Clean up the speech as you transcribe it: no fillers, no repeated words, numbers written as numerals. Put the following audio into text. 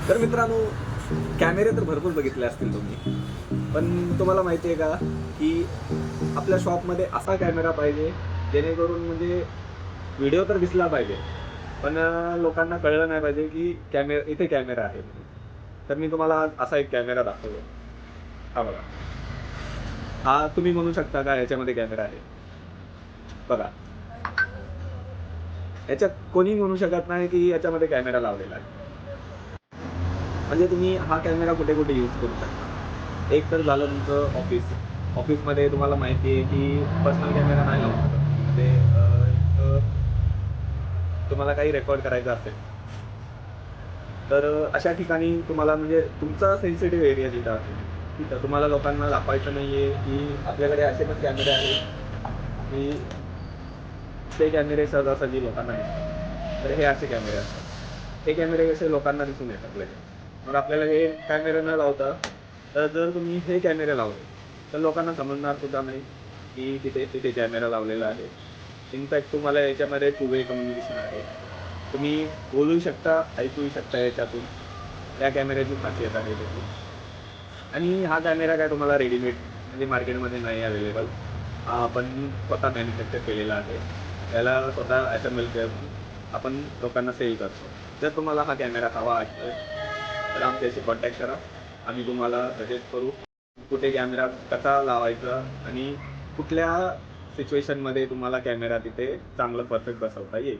तर मित्रांनो, कॅमेरे तर भरपूर बघितले असतील तुम्ही, पण तुम्हाला माहिती आहे का की आपल्या शॉपमध्ये असा कॅमेरा पाहिजे जेणेकरून म्हणजे व्हिडिओ तर दिसला पाहिजे, पण लोकांना कळलं नाही पाहिजे की इथे कॅमेरा आहे म्हणून. तर मी तुम्हाला आज असा एक कॅमेरा दाखवतो. हा बघा. हा तुम्ही म्हणू शकता का ह्याच्यामध्ये कॅमेरा आहे? बघा. ह्याच्यात कोणी म्हणू शकत नाही की याच्यामध्ये कॅमेरा लावलेला आहे. म्हणजे तुम्ही हा कॅमेरा कुठे कुठे यूज करू शकता. एक तर झालं तुमचं ऑफिसमध्ये तुम्हाला माहिती आहे की पर्सनल कॅमेरा नाही लावू शकत. म्हणजे तुम्हाला काही रेकॉर्ड करायचं असेल तर अशा ठिकाणी तुम्हाला म्हणजे तुमचा सेन्सिटिव्ह एरिया जिथं असेल तिथं तुम्हाला लोकांना दाखवायचं नाही आहे की आपल्याकडे असे पण कॅमेरे आहेत की ते कॅमेरे सहजासहजी लोकांना दिसतात. तर हे असे कॅमेरे असतात. हे कॅमेरे कसे लोकांना दिसून येतात लगेच. मग आपल्याला हे कॅमेरे न लावता तर जर तुम्ही हे कॅमेरे लावले तर लोकांना समजणार सुद्धा नाही की तिथे तिथे कॅमेरा लावलेला आहे. इनफॅक्ट तुम्हाला याच्यामध्ये टू वे कम्युनिकेशन आहे. तुम्ही बोलू शकता, ऐकूही शकता याच्यातून. या कॅमेऱ्याची खासियत आहे त्याची. आणि हा कॅमेरा काय तुम्हाला रेडीमेड म्हणजे मार्केटमध्ये नाही अवेलेबल. हा आपण स्वतः मॅन्युफॅक्चर केलेला आहे. त्याला स्वतः असेंबल करून आपण लोकांना सेल करतो. जर तुम्हाला हा कॅमेरा हवा असेल तर आमच्याशी कॉन्टॅक्ट करा. आम्ही तुम्हाला सजेस्ट करू कुठे कॅमेरा कसा लावायचा आणि कुठल्या सिच्युएशनमध्ये तुम्हाला कॅमेरा तिथे चांगलं परफेक्ट बसवता येईल.